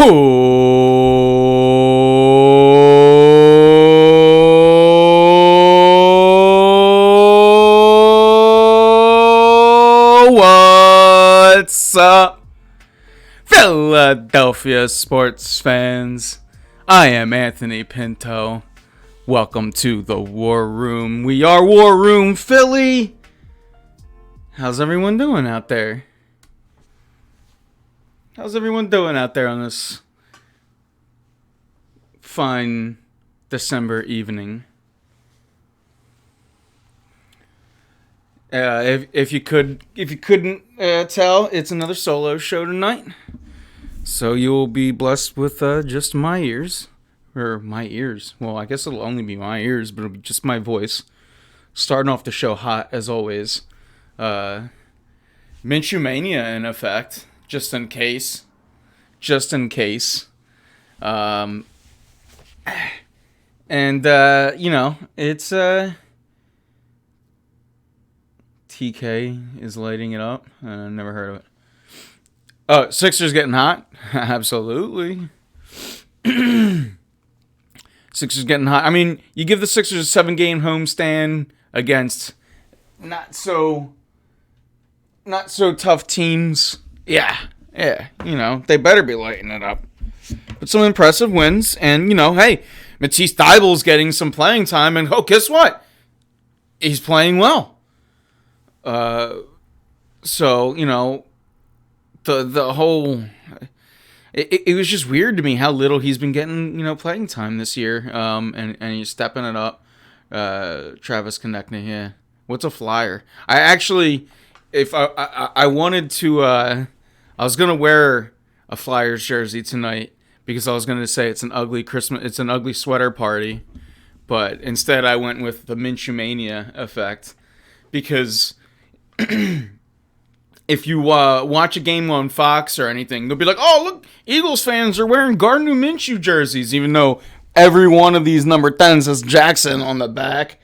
What's up, Philadelphia sports fans? I am Anthony Pinto. Welcome to the War Room. We are War Room Philly. How's everyone doing out there? How's everyone doing out there on this fine December evening? If you couldn't tell, it's another solo show tonight. So you'll be blessed with just my ears. Or my ears. Well, I guess it'll only be my ears, but it'll be just my voice. Starting off the show hot, as always. Minshew Mania, in effect. Just in case. And, it's, TK is lighting it up. I never heard of it. Oh, Sixers getting hot? Absolutely. Sixers getting hot. I mean, you give the Sixers a 7-game homestand against not so tough teams. Yeah, they better be lighting it up. But some impressive wins, and hey, Matisse Thybulle's getting some playing time, and guess what? He's playing well. So the whole. It was just weird to me how little he's been getting, playing time this year. And he's stepping it up. Travis Konechny, yeah. What's a flyer? I actually, if I wanted to, I was gonna wear a Flyers jersey tonight because I was gonna say it's an ugly sweater party, but instead I went with the Minshew Mania effect because. If you watch a game on Fox or anything, they'll be like, oh, look, Eagles fans are wearing Gardner Minshew jerseys, even though every one of these number 10s has Jackson on the back.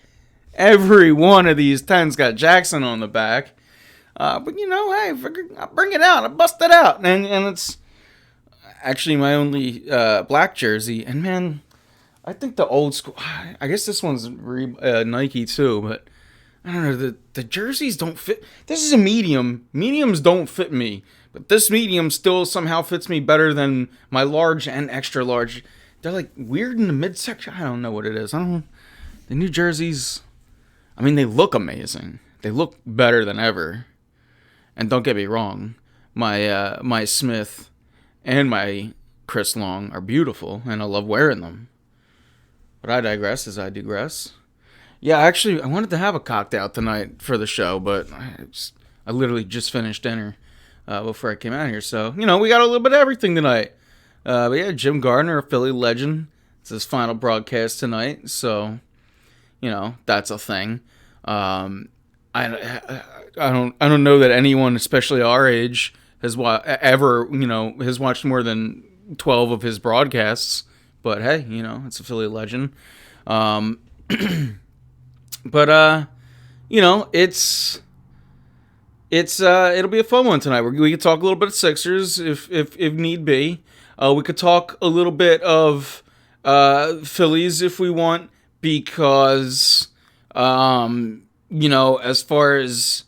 Every one of these 10s got Jackson on the back. But, hey, I bring it out. I bust it out. And it's actually my only black jersey. And, man, I think the old school, I guess this one's Nike too, but I don't know, the jerseys don't fit. This is a medium. Mediums don't fit me. But this medium still somehow fits me better than my large and extra large. They're like weird in the midsection. I don't know what it is. The new jerseys, I mean, they look amazing. They look better than ever. And don't get me wrong, my Smith and my Chris Long are beautiful, and I love wearing them. But I digress as I digress. Yeah, actually, I wanted to have a cocktail tonight for the show, but I literally just finished dinner before I came out here. So, we got a little bit of everything tonight. But yeah, Jim Gardner, a Philly legend. It's his final broadcast tonight, so, that's a thing. I don't know that anyone, especially our age, has has watched more than 12 of his broadcasts. But hey, it's a Philly legend. But it'll be a fun one tonight. We could talk a little bit of Sixers if need be. We could talk a little bit of Phillies if we want, because as far as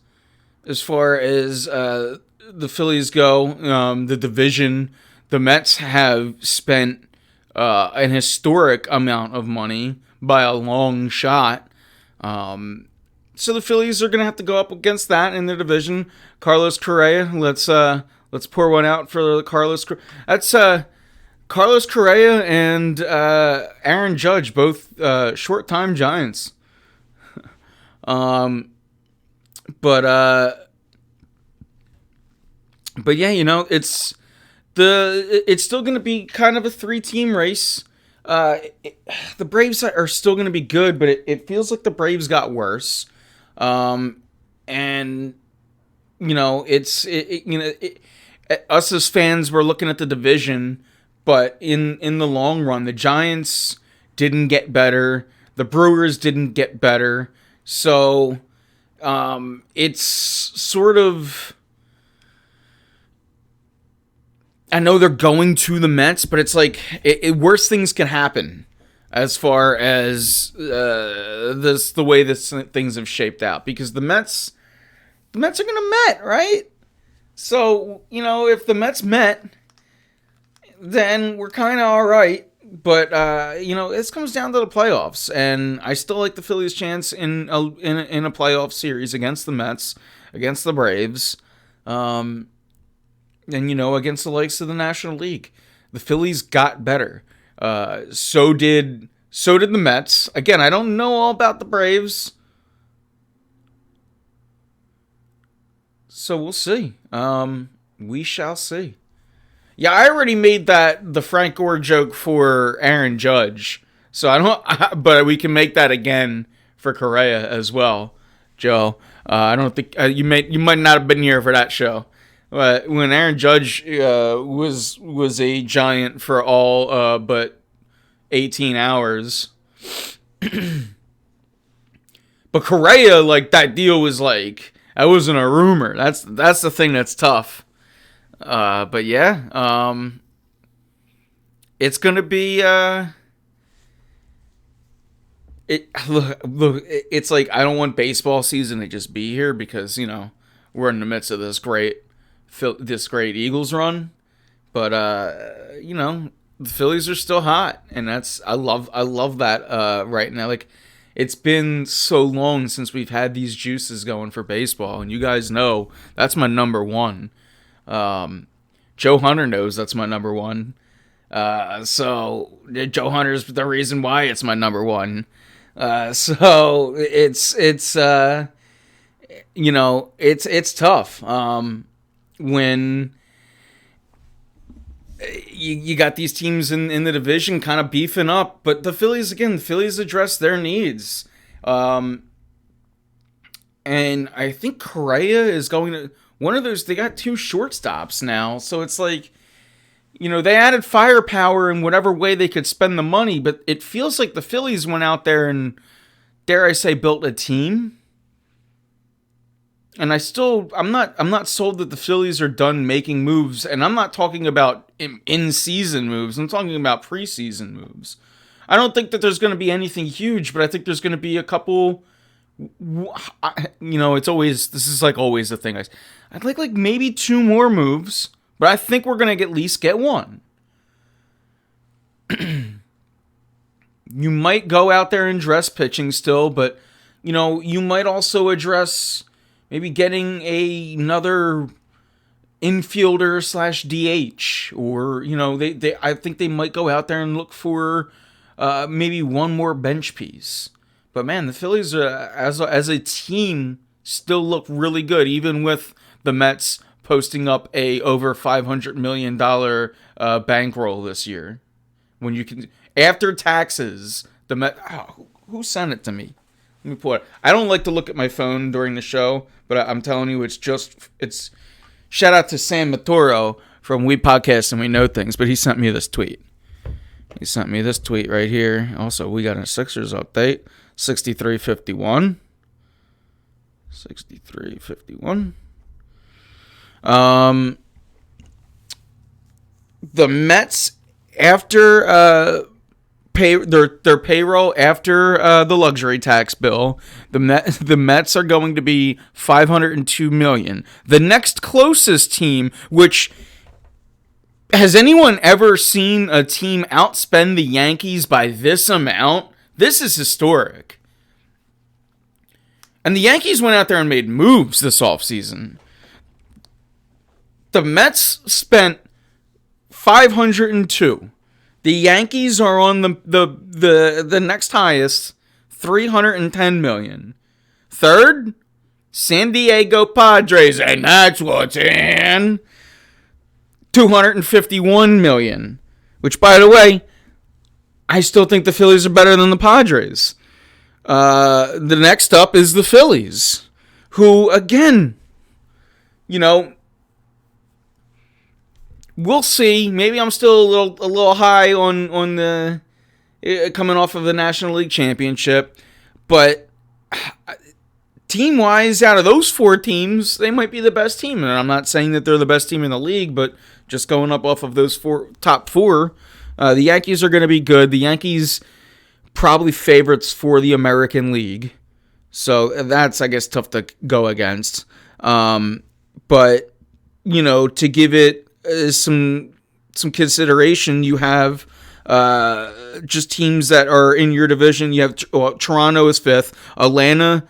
the Phillies go, the division, the Mets have spent an historic amount of money by a long shot. So the Phillies are going to have to go up against that in the division. Carlos Correa, let's pour one out for Carlos. That's Carlos Correa and Aaron Judge, both short-time Giants. But yeah, it's still going to be kind of a 3-team race. The Braves are still going to be good, but it feels like the Braves got worse. Us as fans, we're looking at the division, but in the long run, the Giants didn't get better. The Brewers didn't get better. So, it's sort of I know they're going to the Mets, but it's like worse things can happen as far as the way things have shaped out, because the Mets are gonna Met, right? So if the Mets met, then we're kind of all right. But this comes down to the playoffs, and I still like the Phillies' chance in a playoff series against the Mets, against the Braves, and against the likes of the National League. The Phillies got better. So did the Mets. Again, I don't know all about the Braves, so we'll see. We shall see. Yeah, I already made the Frank Gore joke for Aaron Judge, so but we can make that again for Correa as well, Joe. I don't think you might not have been here for that show, but when Aaron Judge was a Giant for all but 18 hours, but Correa, like, that deal was like, that wasn't a rumor. That's the thing that's tough. But yeah, it's gonna be it's like, I don't want baseball season to just be here, because we're in the midst of this great Eagles run, but the Phillies are still hot, and I love that right now. Like, it's been so long since we've had these juices going for baseball, and you guys know that's my number one. Joe Hunter knows that's my number one. So Joe Hunter's the reason why it's my number one. So it's tough. When you got these teams in the division kind of beefing up, but the Phillies address their needs. And I think Correa is going to one of those. They got 2 shortstops now, so it's like, they added firepower in whatever way they could spend the money, but it feels like the Phillies went out there and, dare I say, built a team. And I'm not sold that the Phillies are done making moves, and I'm not talking about in-season moves. I'm talking about preseason moves. I don't think that there's going to be anything huge, but I think there's going to be a couple. This is like always the thing. I'd like maybe 2 more moves, but I think we're going to at least get one. You might go out there and address pitching still, but, you might also address maybe getting another infielder / DH, or, I think they might go out there and look for maybe one more bench piece. But man, the Phillies as a team still look really good, even with the Mets posting up a over $500 million bankroll this year. When you can, after taxes, the Mets. Oh, who sent it to me? Let me pull it. I don't like to look at my phone during the show, but I'm telling you, it's. Shout out to Sam Maturo from We Podcast and We Know Things, but he sent me this tweet. He sent me this tweet right here. Also, we got a Sixers update. 63-51. 63-51. The Mets, after their payroll after the luxury tax bill, the Mets are going to be $502 million. The next closest team, which, has anyone ever seen a team outspend the Yankees by this amount? This is historic. And the Yankees went out there and made moves this offseason. The Mets spent $502. The Yankees are on the next highest, $310 million. Third, San Diego Padres, and that's what's in, $251 million. Which, by the way, I still think the Phillies are better than the Padres. The next up is the Phillies, who, again, we'll see. Maybe I'm still a little high on the coming off of the National League Championship, but team-wise, out of those 4 teams, they might be the best team. And I'm not saying that they're the best team in the league, but just going up off of those top 4, the Yankees are going to be good. The Yankees probably favorites for the American League. So that's, I guess, tough to go against. But, to give it some consideration, you have just teams that are in your division. You have Toronto is 5th. Atlanta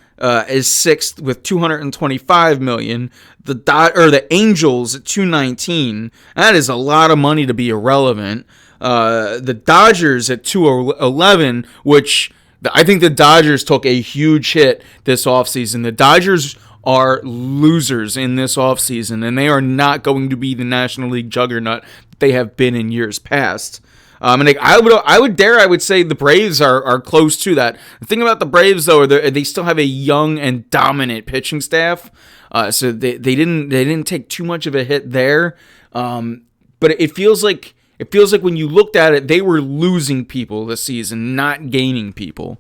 is 6th with $225 million. The Angels at $219. That is a lot of money to be irrelevant. The Dodgers at $211, which I think the Dodgers took a huge hit this offseason. The Dodgers are losers in this offseason, and they are not going to be the National League juggernaut they have been in years past. And I would say the Braves are close to that. The thing about the Braves, though, they still have a young and dominant pitching staff, so they didn't take too much of a hit there. But it feels like when you looked at it, they were losing people this season, not gaining people.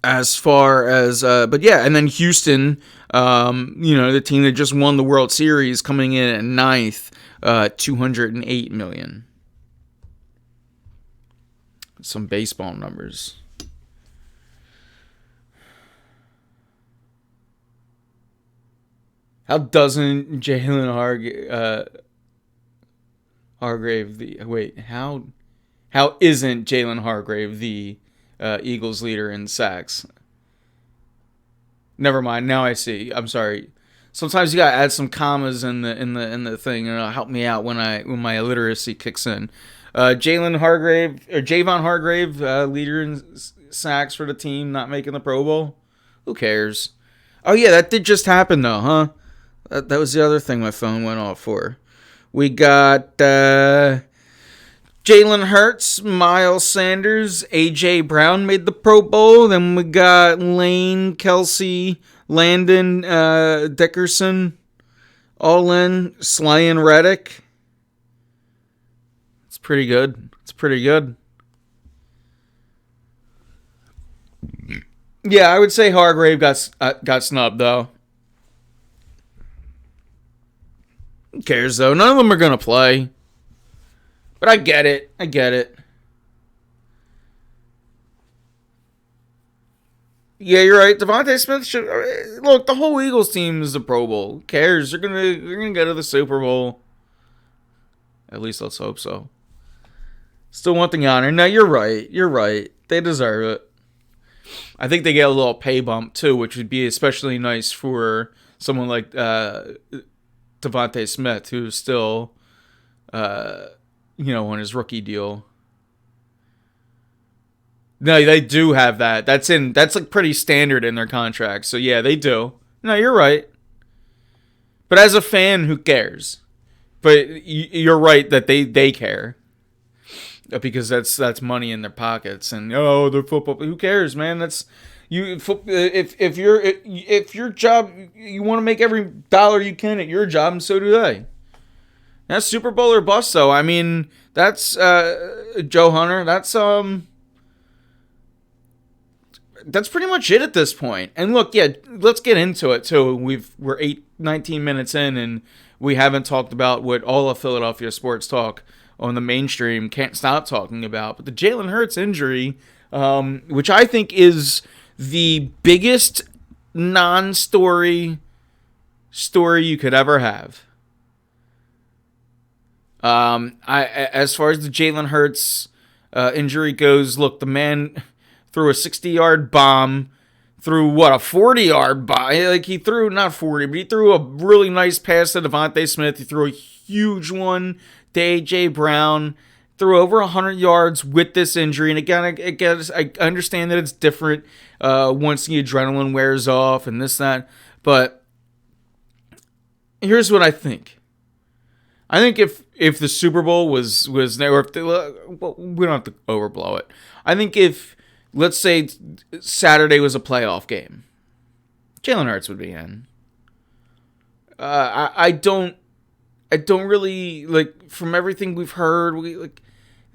As far as, but yeah, and then Houston, the team that just won the World Series, coming in at 9th, $208 million. Some baseball numbers. How doesn't Jalen Hargrave how isn't Jalen Hargrave the Eagles leader in sacks? Never mind. Now I see. I'm sorry. Sometimes you gotta add some commas in the thing, and it'll help me out when my illiteracy kicks in. Javon Hargrave, leader in sacks for the team, not making the Pro Bowl. Who cares? Oh yeah, that did just happen though, huh? That was the other thing my phone went off for. We got Jalen Hurts, Miles Sanders, A.J. Brown made the Pro Bowl. Then we got Lane, Kelsey, Landon, Dickerson, all in. Slay and Reddick. It's pretty good. Yeah, I would say Hargrave got snubbed, though. Who cares, though? None of them are going to play. But I get it. Yeah, you're right. Devontae Smith should... Look, the whole Eagles team is the Pro Bowl. Who cares? They're gonna go to the Super Bowl. At least let's hope so. Still want the honor. No, you're right. They deserve it. I think they get a little pay bump, too, which would be especially nice for someone like Devontae Smith, who's still, on his rookie deal. No, they do have that. That's like pretty standard in their contract. So yeah, they do. No, you're right. But as a fan, who cares? But you're right that they care. Because that's money in their pockets, and they're football. Who cares, man? That's you. If your job, you want to make every dollar you can at your job, and so do they. That's Super Bowl or bust, though. I mean, that's Joe Hunter. That's pretty much it at this point. And look, yeah, let's get into it too. We're 19 minutes in, and we haven't talked about what all of Philadelphia sports talk on the mainstream can't stop talking about. But the Jalen Hurts injury, which I think is the biggest non-story story you could ever have. As far as the Jalen Hurts injury goes, look, the man threw a 60-yard bomb, threw a 40-yard bomb. Like, he threw, not 40, but he threw a really nice pass to Devontae Smith. He threw a huge one to A.J. Brown, threw over 100 yards with this injury. And again, I understand that it's different once the adrenaline wears off and this, that. But here's what I think. I think if the Super Bowl was there, or we don't have to overblow it. I think if, let's say, Saturday was a playoff game, Jalen Hurts would be in. I don't really, like, from everything we've heard,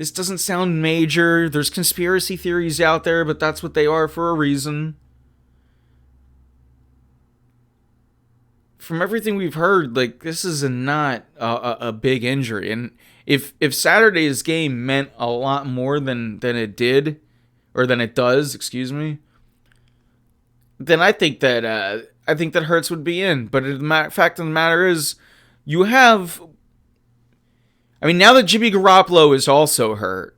This doesn't sound major. There's conspiracy theories out there, but that's what they are for a reason. From everything we've heard, like, this is not a big injury. And if Saturday's game meant a lot more than it did, or than it does, excuse me, then I think that Hurts would be in. But the fact of the matter is, you have, I mean, now that Jimmy Garoppolo is also hurt,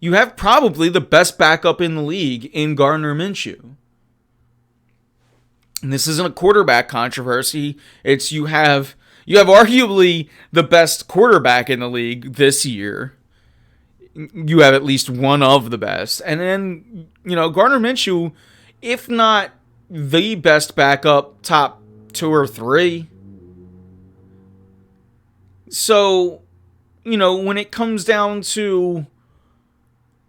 you have probably the best backup in the league in Gardner Minshew. And this isn't a quarterback controversy. It's you have arguably the best quarterback in the league this year. You have at least one of the best. And then, Gardner Minshew, if not the best backup, top 2 or 3. So, when it comes down to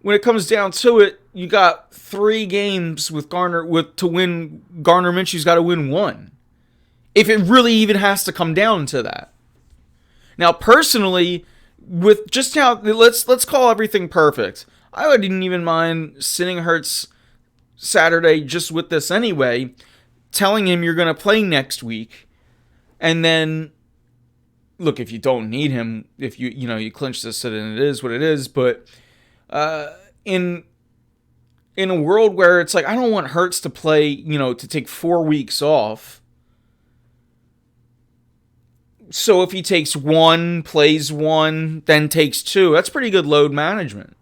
it, you got 3 games with to win. Gardner Minshew's got to win 1. If it really even has to come down to that. Now, personally, with just how, let's call everything perfect. I wouldn't even mind sitting Hurts Saturday just with this anyway, telling him you're going to play next week, and then, look, if you don't need him, if you clinch this, then it is what it is. But in a world where it's like, I don't want Hurts to play, to take 4 weeks off. So if he takes 1, plays 1, then takes 2, that's pretty good load management.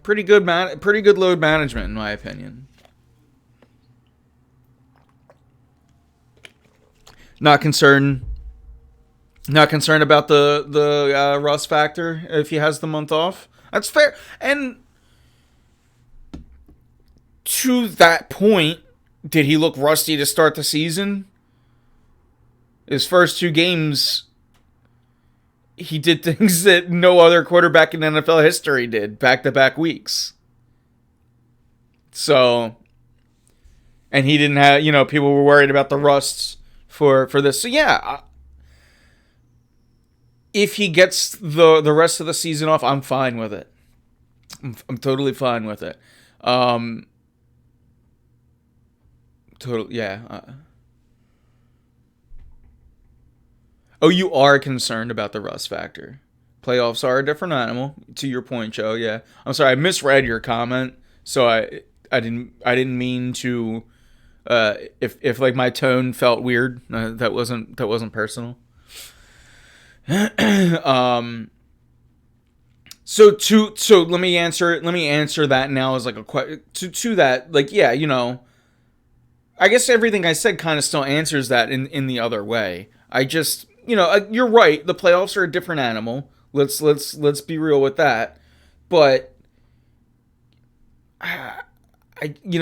Pretty good load management, in my opinion. Not concerned about the rust factor if he has the month off. That's fair. And to that point, did he look rusty to start the season? His first 2 games, he did things that no other quarterback in NFL history did, back-to-back weeks. So, and he didn't have, people were worried about the rusts for this. So yeah, if he gets the rest of the season off, I'm fine with it. I'm totally fine with it. Yeah. Oh, you are concerned about the rust factor. Playoffs are a different animal. To your point, Joe. Yeah. I'm sorry, I misread your comment, so I didn't mean to. If like my tone felt weird, that wasn't personal. So let me answer that now as like a question to that, like, yeah, I guess everything I said kind of still answers that in the other way. I just, you're right, the playoffs are a different animal. Let's be real with that. But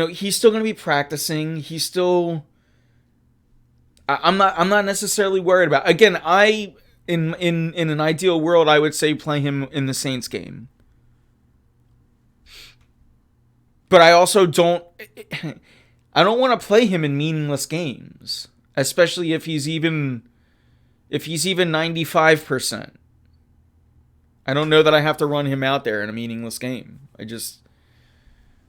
he's still going to be practicing. He's still, I'm not necessarily worried about. Again, in an ideal world, I would say play him in the Saints game. But I also don't want to play him in meaningless games, especially if he's even 95%. I don't know that I have to run him out there in a meaningless game.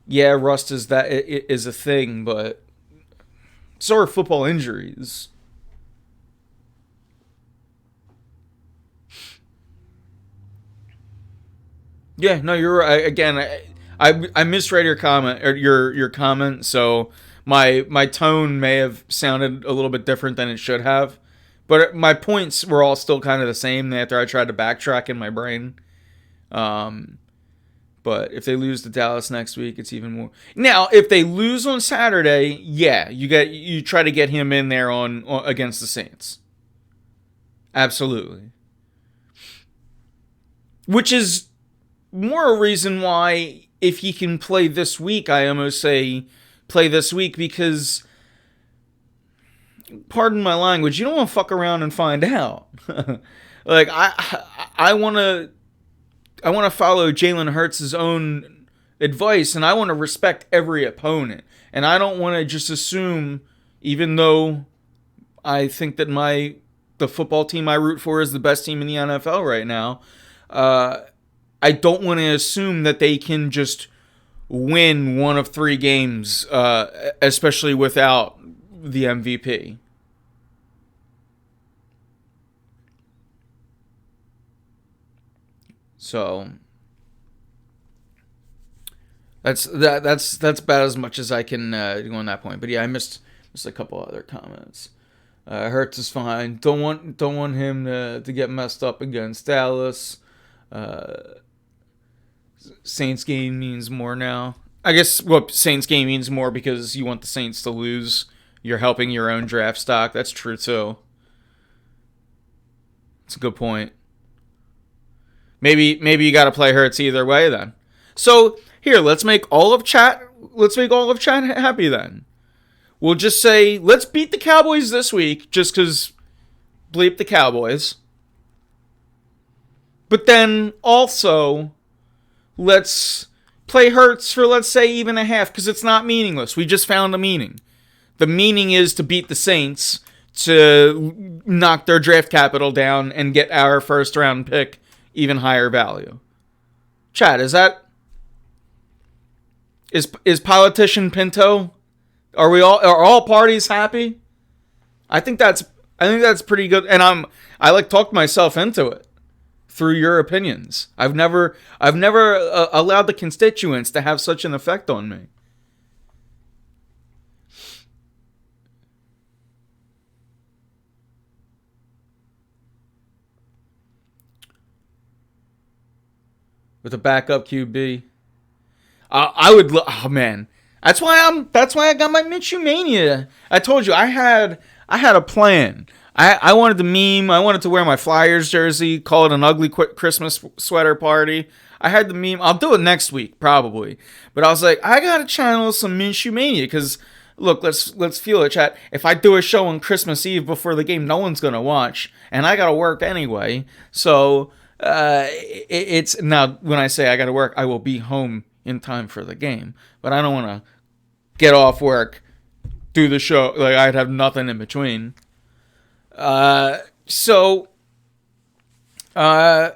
Rust is a thing, but so are football injuries. Yeah, no, you're right. Again, I misread your comment or your comment, so my tone may have sounded a little bit different than it should have, but my points were all still kind of the same after I tried to backtrack in my brain. But if they lose to Dallas next week, it's even more. Now, if they lose on Saturday, yeah, you try to get him in there on against the Saints. Absolutely. Which is more a reason why, if he can play this week, I almost say play this week, because, pardon my language, you don't want to fuck around and find out. Like, I want to follow Jalen Hurts' own advice, and I want to respect every opponent. And I don't want to just assume, even though I think that my the football team I root for is the best team in the NFL right now. I don't want to assume that they can just win one of 3 games, especially without the MVP. So that's about as much as I can do on that point. But yeah, I missed a couple other comments. Hurts is fine. Don't want him to get messed up against Dallas. Saints game means more now. I guess Saints game means more because you want the Saints to lose. You're helping your own draft stock. That's true too. It's a good point. Maybe you got to play Hurts either way then. So here, let's make all of chat happy then. We'll just say let's beat the Cowboys this week, just because bleep the Cowboys. But then also let's play Hurts for, let's say, even a half, because it's not meaningless. We just found a meaning. The meaning is to beat the Saints, to knock their draft capital down and get our first round pick even higher value. Chad, is politician Pinto? Are all parties happy? I think that's pretty good, and I like talked myself into it through your opinions. I've never allowed the constituents to have such an effect on me. With a backup QB, I would. Oh man, that's why I got my Minshew mania. I told you I had a plan. I wanted to meme. I wanted to wear my Flyers jersey, call it an ugly Christmas sweater party. I had the meme. I'll do it next week probably. But I was like, I gotta channel some Minshew mania because look, let's feel it, chat. If I do a show on Christmas Eve before the game, no one's gonna watch, and I gotta work anyway. So. It's now when I say I gotta work, I will be home in time for the game, but I don't want to get off work, do the show, like I'd have nothing in between. So yeah,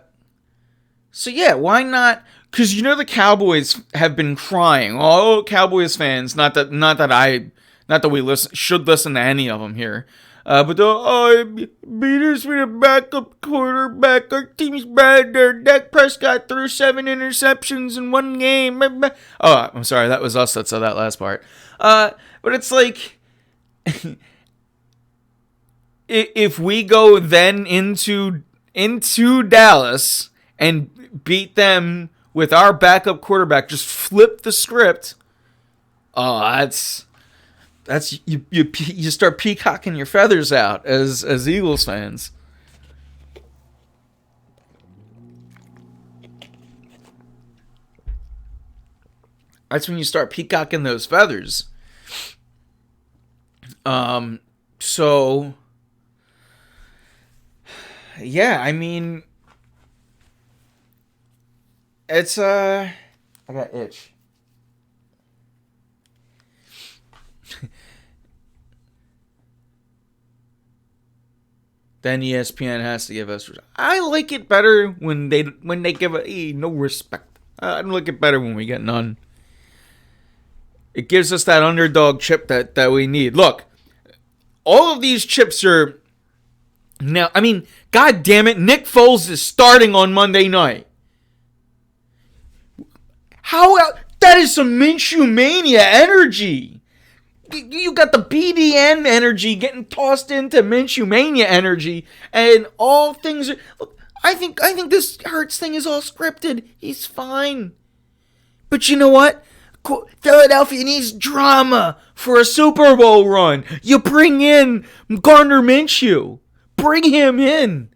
why not? Because the Cowboys have been crying. Oh, Cowboys fans, not that we should listen to any of them here. But beat us with a backup quarterback. Our team's bad. Dak Prescott threw 7 interceptions in 1 game. Oh, I'm sorry. That was us that said that last part. But it's like, if we go then into Dallas and beat them with our backup quarterback, just flip the script. Oh, that's you start peacocking your feathers out as Eagles fans. That's when you start peacocking those feathers. So yeah, I mean, it's I got itch. Then ESPN has to give us. I like it better when they give no respect. I like it better when we get none. It gives us that underdog chip that we need. Look, all of these chips are now. I mean, God damn it, Nick Foles is starting on Monday night. How that is some Minshew mania energy. You got the BDN energy getting tossed into Minshew mania energy, and all things are. Look, I think this Hurts thing is all scripted. He's fine, but you know what? Philadelphia needs drama for a Super Bowl run. You bring in Gardner Minshew. Bring him in.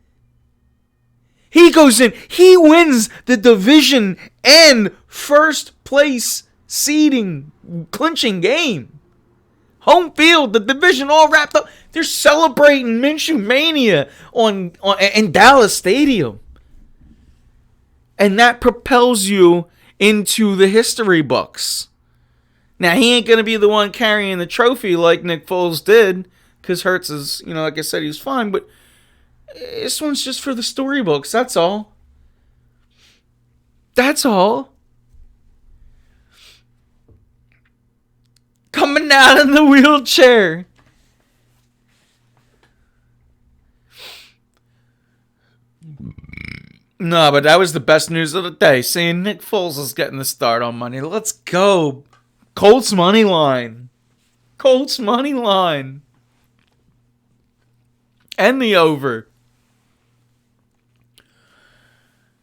He goes in. He wins the division and first place seeding clinching game. Home field, the division all wrapped up. They're celebrating Minshew mania in Dallas Stadium. And that propels you into the history books. Now, he ain't going to be the one carrying the trophy like Nick Foles did, because Hurts is, like I said, he's fine, but This one's just for the storybooks. That's all. That's all. Coming out in the wheelchair. No, but that was the best news of the day. Seeing Nick Foles is getting the start on Monday. Let's go. Colts money line. Colts money line. And the over.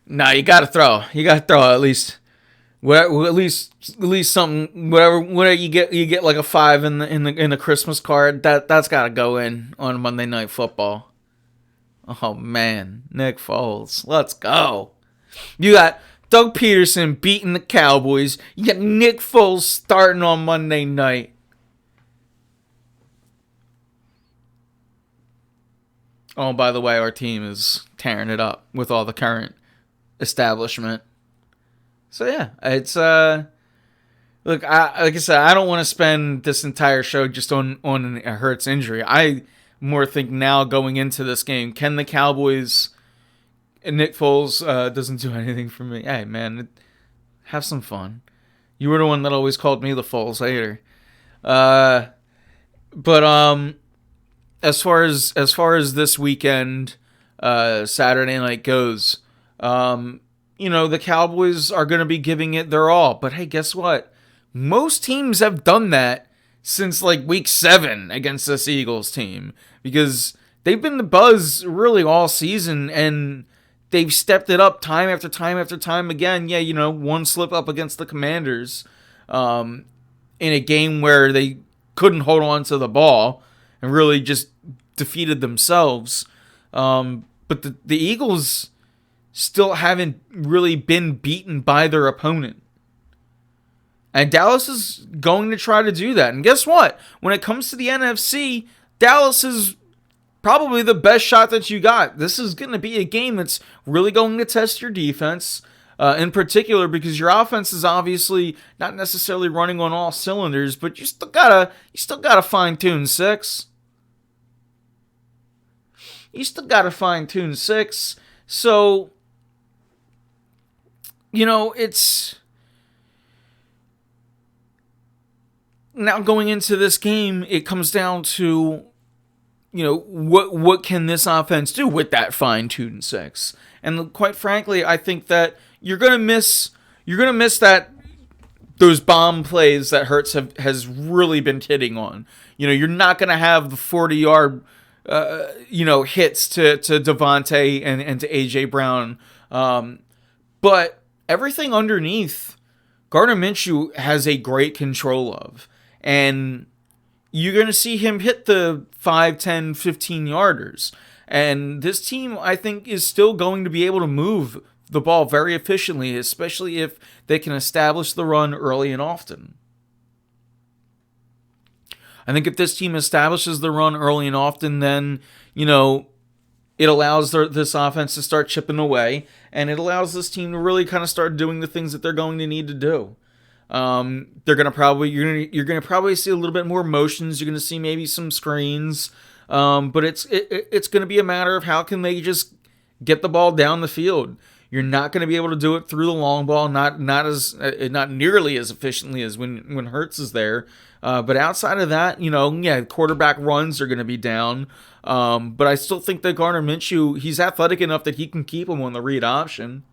Nah, you gotta throw. You gotta throw at least. At least something. Whatever you get like a 5 in the Christmas card. That's gotta go in on Monday Night Football. Oh man, Nick Foles, let's go. You got Doug Peterson beating the Cowboys. You got Nick Foles starting on Monday night. Oh, by the way, our team is tearing it up with all the current establishment. So yeah, it's look, like I said, I don't want to spend this entire show just on a Hurts injury. I more think now going into this game, can the Cowboys and Nick Foles doesn't do anything for me. Hey man, have some fun. You were the one that always called me the Foles hater. But as far as this weekend, Saturday night goes, the Cowboys are going to be giving it their all. But hey, guess what? Most teams have done that since like week 7 against this Eagles team, because they've been the buzz really all season, and they've stepped it up time after time after time again. Yeah, one slip up against the Commanders in a game where they couldn't hold on to the ball and really just defeated themselves. But the Eagles still haven't really been beaten by their opponent. And Dallas is going to try to do that. And guess what? When it comes to the NFC, Dallas is probably the best shot that you got. This is going to be a game that's really going to test your defense, in particular because your offense is obviously not necessarily running on all cylinders, but you still gotta fine-tune 6. You still gotta fine-tune 6. So, it's now going into this game, it comes down to, what can this offense do with that fine-tuned 6? And quite frankly, I think that you're gonna miss those bomb plays that Hurts has really been hitting on. You're not gonna have the 40-yard hits to Devontae and to AJ Brown, but everything underneath, Gardner Minshew has a great control of. And you're going to see him hit the 5, 10, 15-yarders. And this team, I think, is still going to be able to move the ball very efficiently, especially if they can establish the run early and often. I think if this team establishes the run early and often, then, it allows this offense to start chipping away, and it allows this team to really kind of start doing the things that they're going to need to do. You're gonna probably see a little bit more motions. You're gonna see maybe some screens, but it's gonna be a matter of how can they just get the ball down the field. You're not gonna be able to do it through the long ball, not nearly as efficiently as when Hurts is there. But outside of that, quarterback runs are gonna be down. But I still think that Gardner Minshew, he's athletic enough that he can keep him on the read option.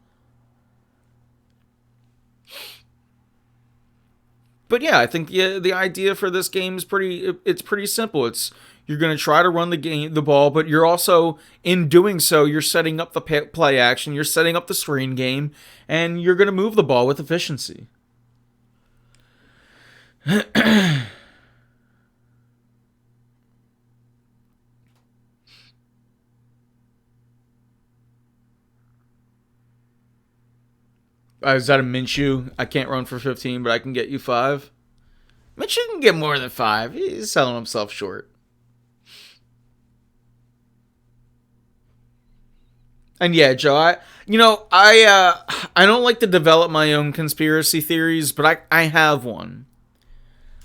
But yeah, I think the idea for this game is pretty simple. You're going to try to run the ball, but you're also, in doing so, you're setting up the play action, you're setting up the screen game, and you're going to move the ball with efficiency. Is that a Minshew? I can't run for 15, but I can get you 5. Minshew can get more than 5. He's selling himself short. And yeah, Joe, I don't like to develop my own conspiracy theories, but I have one.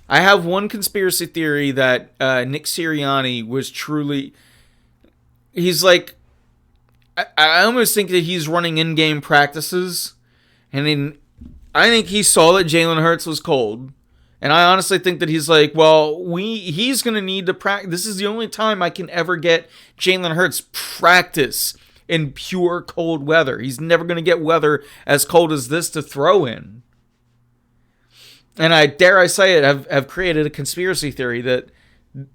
I have one conspiracy theory that Nick Sirianni was truly... He's like I almost think that he's running in-game practices, and I think he saw that Jalen Hurts was cold. And I honestly think that he's like, well, he's going to need to practice. This is the only time I can ever get Jalen Hurts practice in pure cold weather. He's never going to get weather as cold as this to throw in. And I dare I say it, have created a conspiracy theory that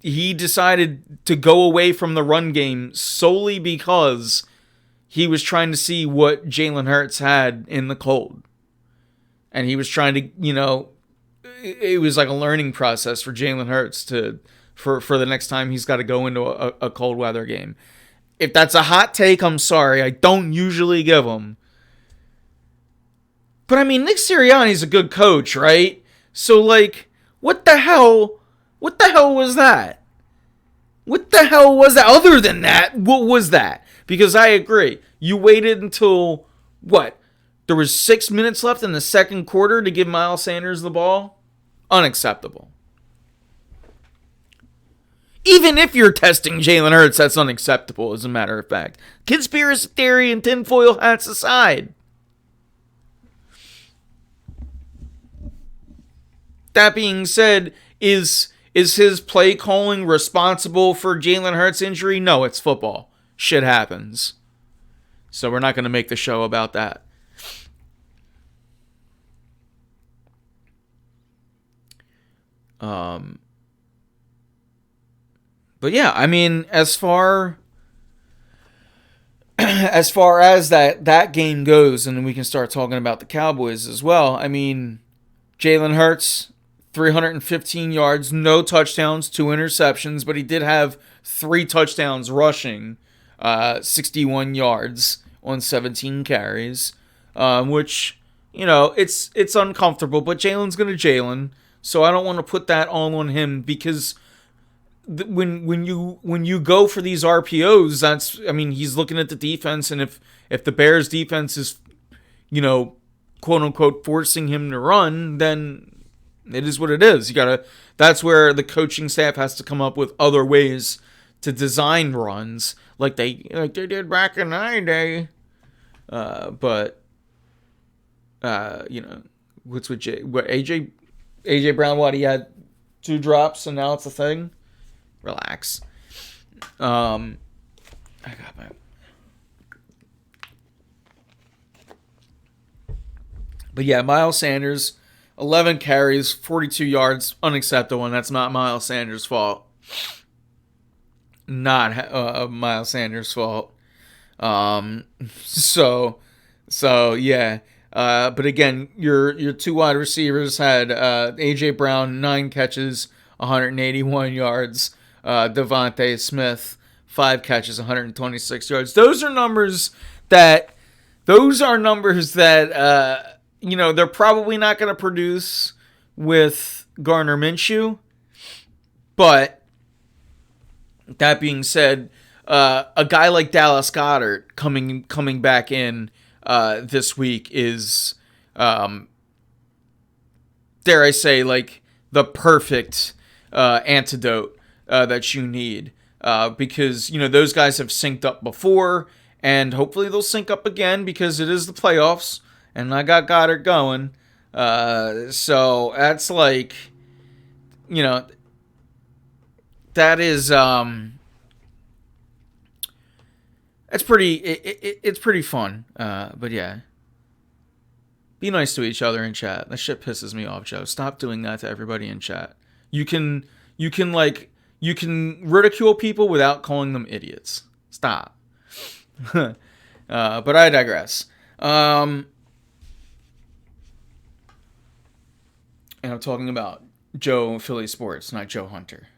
he decided to go away from the run game solely because he was trying to see what Jalen Hurts had in the cold. And he was trying to, it was like a learning process for Jalen Hurts for the next time he's got to go into a cold weather game. If that's a hot take, I'm sorry. I don't usually give them. But I mean, Nick Sirianni's a good coach, right? So like, what the hell was that? What the hell was that? Other than that, what was that? Because I agree. You waited until, what? There was 6 minutes left in the second quarter to give Miles Sanders the ball? Unacceptable. Even if you're testing Jalen Hurts, that's unacceptable, as a matter of fact. Conspiracy theory and tinfoil hats aside. That being said, is his play calling responsible for Jalen Hurts' injury? No, it's football. Shit happens. So we're not going to make the show about that. But yeah, I mean, as far as that game goes, and we can start talking about the Cowboys as well. I mean, Jalen Hurts, 315 yards, no touchdowns, 2 interceptions, but he did have 3 touchdowns rushing, 61 yards on 17 carries, which, it's uncomfortable, but Jalen's going to Jalen, so I don't want to put that all on him because when you go for these RPOs, he's looking at the defense, and if the Bears defense is, quote unquote forcing him to run, then it is what it is. That's where the coaching staff has to come up with other ways to design runs like they did back in my day. But what's with AJ Brown? What, he had 2 drops and now it's a thing. Relax. I got my. But yeah, Miles Sanders, 11 carries, 42 yards, unacceptable, and that's not Miles Sanders' fault. Not Miles Sanders' fault. So yeah. But again, your 2 wide receivers had AJ Brown, 9 catches, 181 yards. Devontae Smith, 5 catches, 126 yards. Those are numbers that they're probably not going to produce with Gardner Minshew. But that being said, a guy like Dallas Goedert coming back in this week is, dare I say, like the perfect antidote that you need, because those guys have synced up before, and hopefully they'll sync up again because it is the playoffs, and I got Goddard going. So that's like, that is it's pretty fun. But yeah, be nice to each other in chat. That shit pisses me off, Joe. Stop doing that to everybody in chat. You can ridicule people without calling them idiots. Stop. But I digress. And I'm talking about Joe Philly Sports, not Joe Hunter.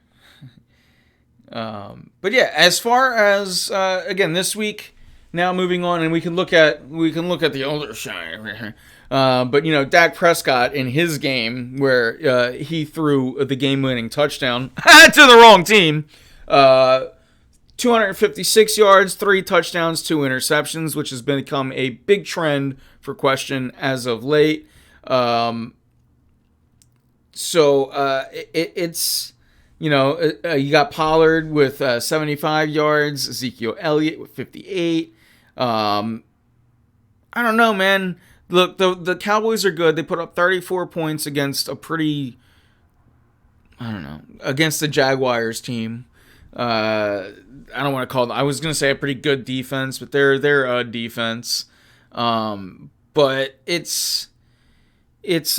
But yeah, as far as again this week, now moving on, and we can look at the older side. But Dak Prescott in his game where he threw the game-winning touchdown to the wrong team, 256 yards, 3 touchdowns, 2 interceptions, which has become a big trend for Question as of late. It's you got Pollard with 75 yards, Ezekiel Elliott with 58. Um, I don't know, man. Look, the Cowboys are good. They put up 34 points against a pretty, I don't know, against the Jaguars team. I don't want to call them. I was gonna say a pretty good defense, but they're a defense. But it's it's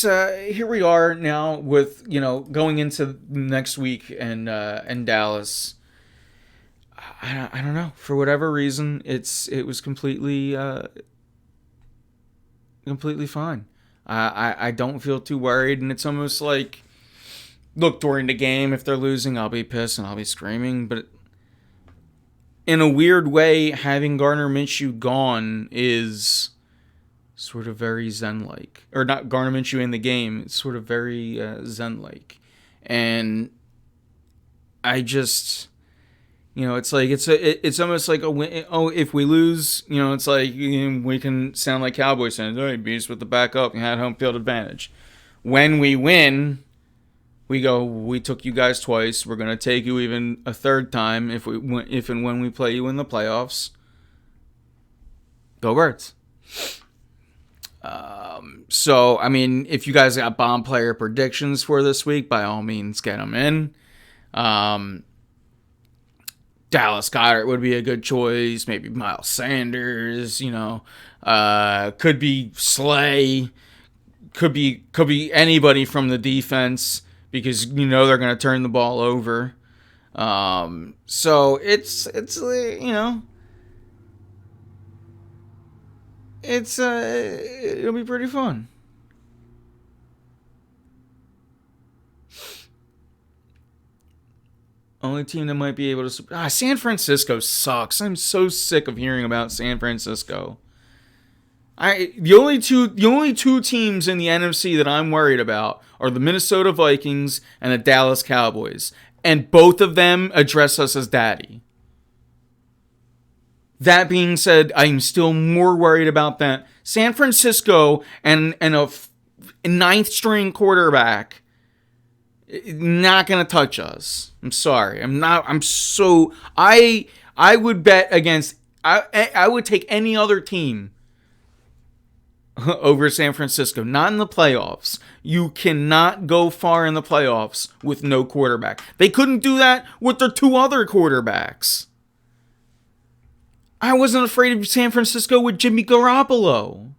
here we are now with going into next week and Dallas. I don't know, for whatever reason it was completely fine. I don't feel too worried, and it's almost like, look, during the game, if they're losing, I'll be pissed and I'll be screaming, but in a weird way, having Gardner Minshew gone is sort of very zen-like. Or not Gardner Minshew in the game, it's sort of very zen-like. And I just, it's like it's almost like a win. Oh, if we lose, it's like we can sound like Cowboys fans. Oh, you beat us with the backup. You had home field advantage. When we win, we go, we took you guys twice. We're gonna take you even a third time if and when we play you in the playoffs. Go Birds. So I mean, if you guys got bomb player predictions for this week, by all means, get them in. Dallas Goedert would be a good choice. Maybe Miles Sanders. Could be Slay. Could be anybody from the defense, because they're going to turn the ball over. So it's it'll be pretty fun. Only team that might be able to. San Francisco sucks. I'm so sick of hearing about San Francisco. The only two teams in the NFC that I'm worried about are the Minnesota Vikings and the Dallas Cowboys, and both of them address us as daddy. That being said, I'm still more worried about that. San Francisco and a ninth string quarterback not gonna touch us. I'm sorry. I would bet against. I would take any other team over San Francisco. Not in the playoffs. You cannot go far in the playoffs with no quarterback. They couldn't do that with their two other quarterbacks. I wasn't afraid of San Francisco with Jimmy Garoppolo.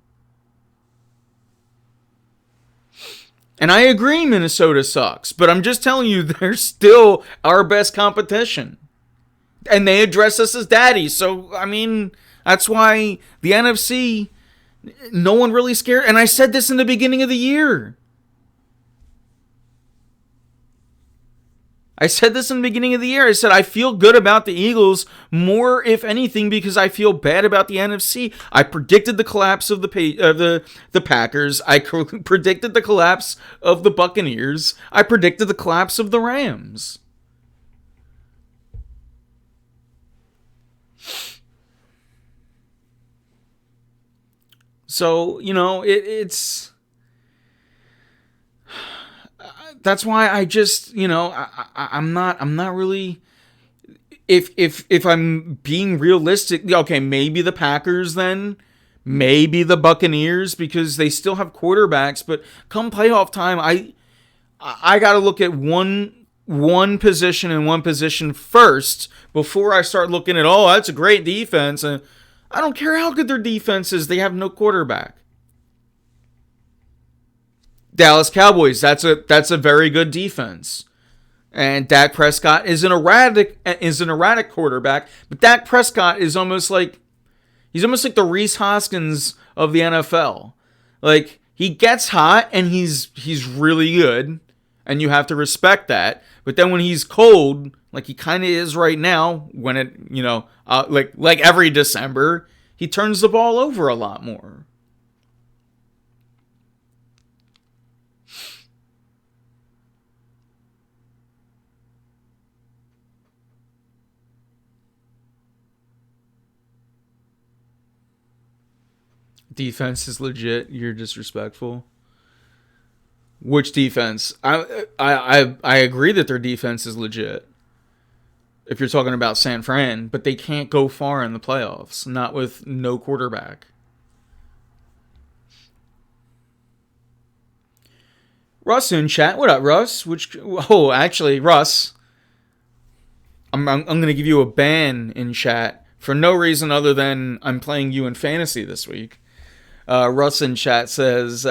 And I agree Minnesota sucks, but I'm just telling you, they're still our best competition. And they address us as daddy. So, I mean, that's why the NFC, no one really scared. And I said this in the beginning of the year. I said I feel good about the Eagles more, if anything, because I feel bad about the NFC. I predicted the collapse of the Packers. I predicted the collapse of the Buccaneers. I predicted the collapse of the Rams. So, it's. That's why I just, I'm not really. If I'm being realistic, okay, maybe the Packers then, maybe the Buccaneers, because they still have quarterbacks. But come playoff time, I got to look at one position and one position first before I start looking at, oh, that's a great defense. And I don't care how good their defense is; they have no quarterback. Dallas Cowboys, that's a very good defense. And Dak Prescott is an erratic quarterback, but Dak Prescott is almost like the Reese Hoskins of the NFL. Like, he gets hot and he's really good, and you have to respect that. But then when he's cold, like he kind of is right now, when like every December, he turns the ball over a lot more. Defense is legit. You're disrespectful. Which defense? I agree that their defense is legit. If you're talking about San Fran, but they can't go far in the playoffs, not with no quarterback. Russ in chat. What up, Russ? Actually, Russ, I'm going to give you a ban in chat for no reason other than I'm playing you in fantasy this week. Russ in chat says,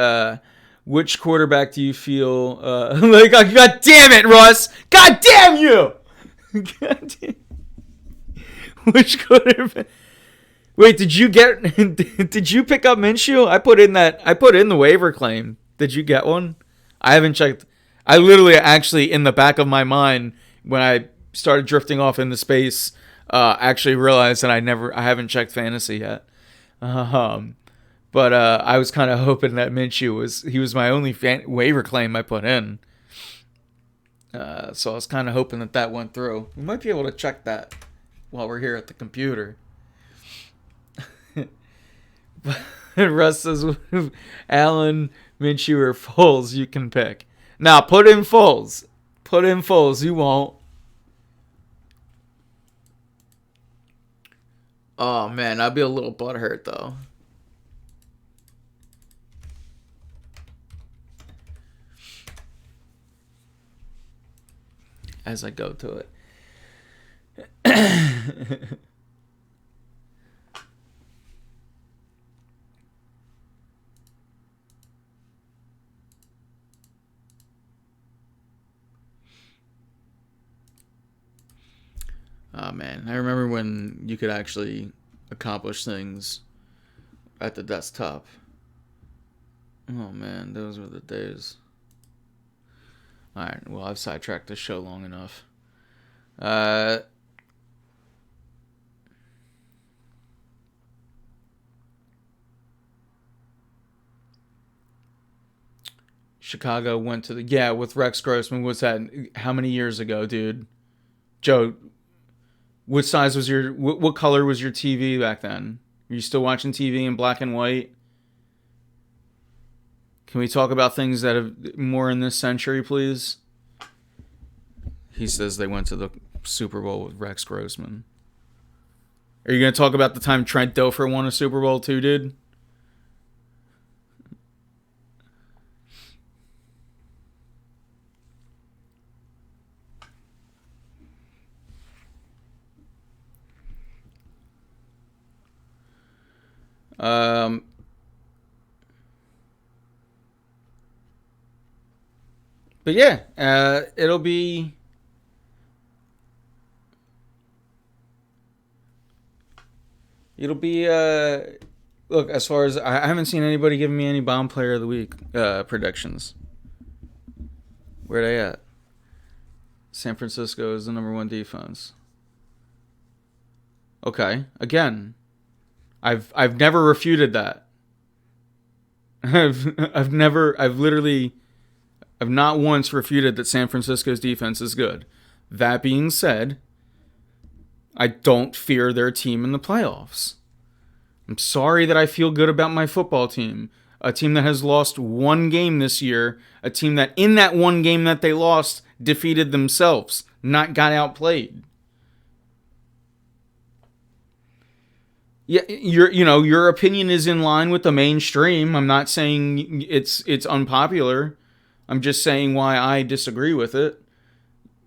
which quarterback do you feel like? God damn it, Russ! God damn you! God damn. Which quarterback? Wait, did you pick up Minshew? I put in the waiver claim. Did you get one? I haven't checked. I literally actually in the back of my mind when I started drifting off into space, actually realized that I haven't checked fantasy yet. But I was kind of hoping that Minshew was my only waiver claim I put in. So I was kind of hoping that went through. We might be able to check that while we're here at the computer. But Russ says, Allen, Minshew, or Foles, you can pick. Now, put in Foles. Put in Foles. You won't. Oh, man. I'd be a little butthurt, though. As I go to it. Oh, man. I remember when you could actually accomplish things at the desktop. Oh, man. Those were the days. Alright, well, I've sidetracked this show long enough. Chicago went to with Rex Grossman. What's that? How many years ago, dude? Joe, what size was what color was your TV back then? Are you still watching TV in black and white? Can we talk about things that have more in this century, please? He says they went to the Super Bowl with Rex Grossman. Are you going to talk about the time Trent Dilfer won a Super Bowl too, dude? But yeah, it'll be look, as far as I haven't seen anybody giving me any bomb player of the week predictions. Where are they at? San Francisco is the number 1 defense. Okay, again, I've never refuted that. I've not once refuted that San Francisco's defense is good. That being said, I don't fear their team in the playoffs. I'm sorry that I feel good about my football team. A team that has lost 1 game this year. A team that in that 1 game that they lost defeated themselves, not got outplayed. Yeah, your opinion is in line with the mainstream. I'm not saying it's unpopular. I'm just saying why I disagree with it.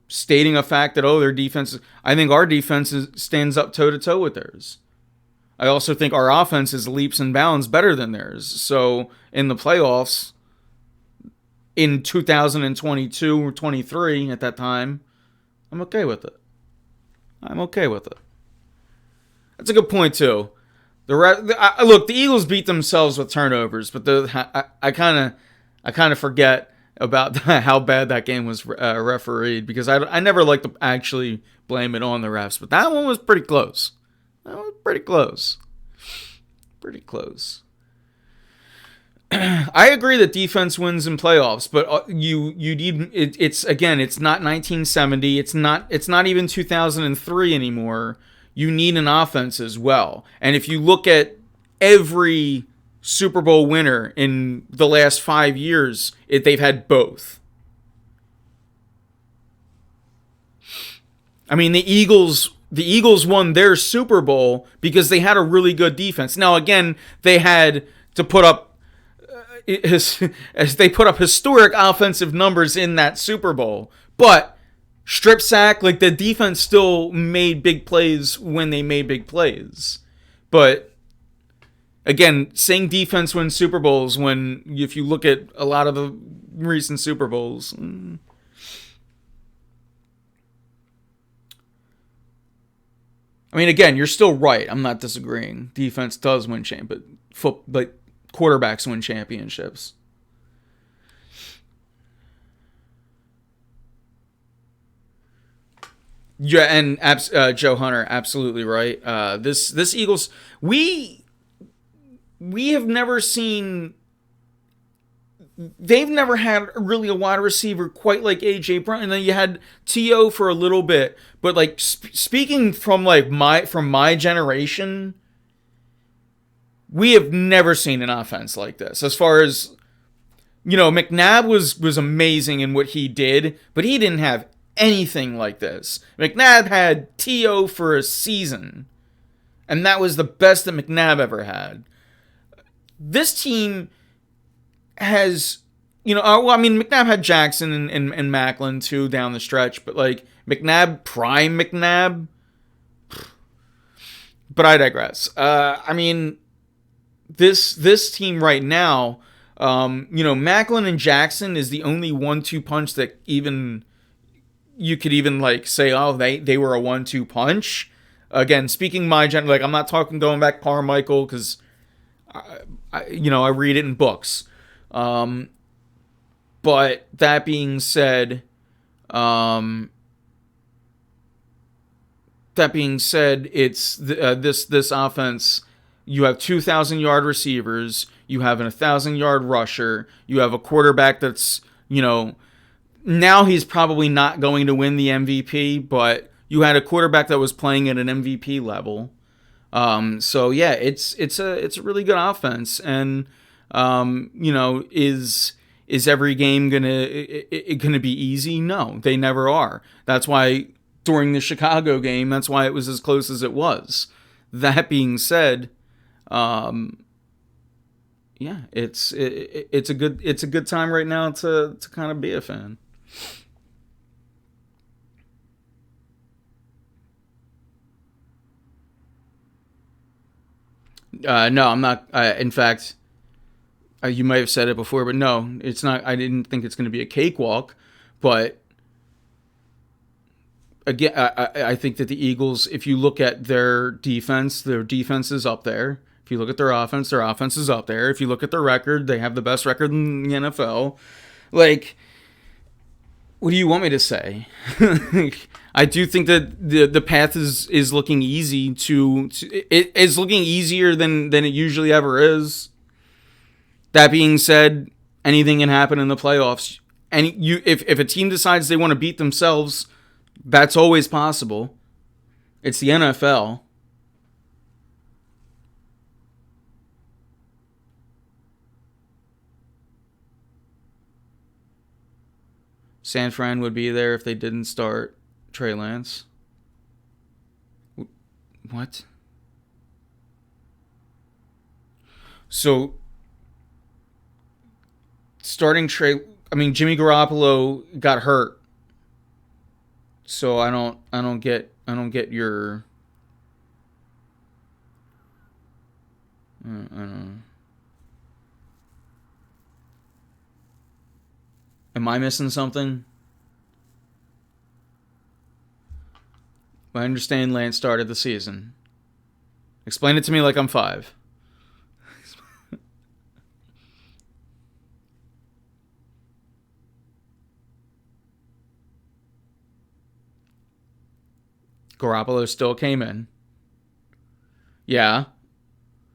Stating a fact that, their defense... I think our defense stands up toe-to-toe with theirs. I also think our offense is leaps and bounds better than theirs. So, in the playoffs, in 2022 or 23 at that time, I'm okay with it. That's a good point, too. Look, the Eagles beat themselves with turnovers, but I kind of forget about how bad that game was refereed, because I never like to actually blame it on the refs, but that one was pretty close. Pretty close. I agree that defense wins in playoffs, but you need it's not 1970, it's not even 2003 anymore. You need an offense as well. And if you look at every Super Bowl winner in the last 5 years. They've had both. I mean, the Eagles won their Super Bowl because they had a really good defense. Now, again, they had to put up as they put up historic offensive numbers in that Super Bowl, but strip sack, like the defense still made big plays when they made big plays. But again, saying defense wins Super Bowls when if you look at a lot of the recent Super Bowls. I mean, again, you're still right. I'm not disagreeing. Defense does win but quarterbacks win championships. Yeah, and Joe Hunter, absolutely right. This Eagles, we have never seen. They've never had really a wide receiver quite like AJ Brown, and then you had T.O. for a little bit. But like speaking from my generation, we have never seen an offense like this. As far as McNabb was amazing in what he did, but he didn't have anything like this. McNabb had T.O. for a season, and that was the best that McNabb ever had. This team has, McNabb had Jackson and Macklin too down the stretch, but like prime McNabb. But I digress. This team right now, Macklin and Jackson is the only 1-2 punch that even you could even like say, oh, they were a 1-2 punch. Again, speaking my gen, like I'm not talking going back Carmichael because I read it in books. But that being said, it's this offense. You have 2,000-yard receivers. You have an 1,000-yard rusher. You have a quarterback that's now he's probably not going to win the MVP, but you had a quarterback that was playing at an MVP level. So yeah, it's a really good offense, and is every game gonna be easy? No, they never are. That's why during the Chicago game, that's why it was as close as it was. That being said, yeah, it's a good time right now to kind of be a fan. No, I'm not. In fact, you might have said it before, but no, it's not. I didn't think it's going to be a cakewalk, but again, I think that the Eagles, if you look at their defense is up there. If you look at their offense is up there. If you look at their record, they have the best record in the NFL. Like, what do you want me to say? I do think that the path is looking easy it is looking easier than it usually ever is. That being said, anything can happen in the playoffs. And if a team decides they want to beat themselves, that's always possible. It's the NFL. San Fran would be there if they didn't start Trey Lance. What? So, starting Jimmy Garoppolo got hurt. So I don't get your I don't know. Am I missing something? I understand Lance started the season. Explain it to me like I'm 5. Garoppolo still came in. Yeah.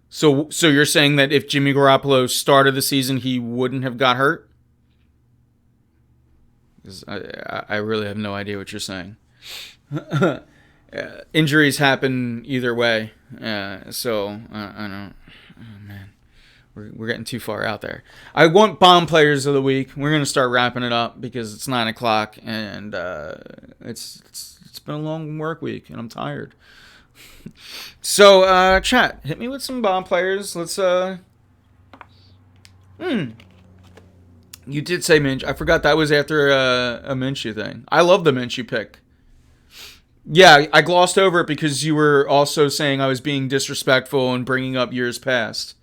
So you're saying that if Jimmy Garoppolo started the season, he wouldn't have got hurt? Because I really have no idea what you're saying. Injuries happen either way. So I don't. Oh man, We're getting too far out there. I want bomb players of the week. We're gonna start wrapping it up because it's 9 o'clock and it's been a long work week and I'm tired. So chat, hit me with some bomb players. Let's You did say Minshew. I forgot that was after a Minshew thing. I love the Minshew pick. Yeah, I glossed over it because you were also saying I was being disrespectful and bringing up years past.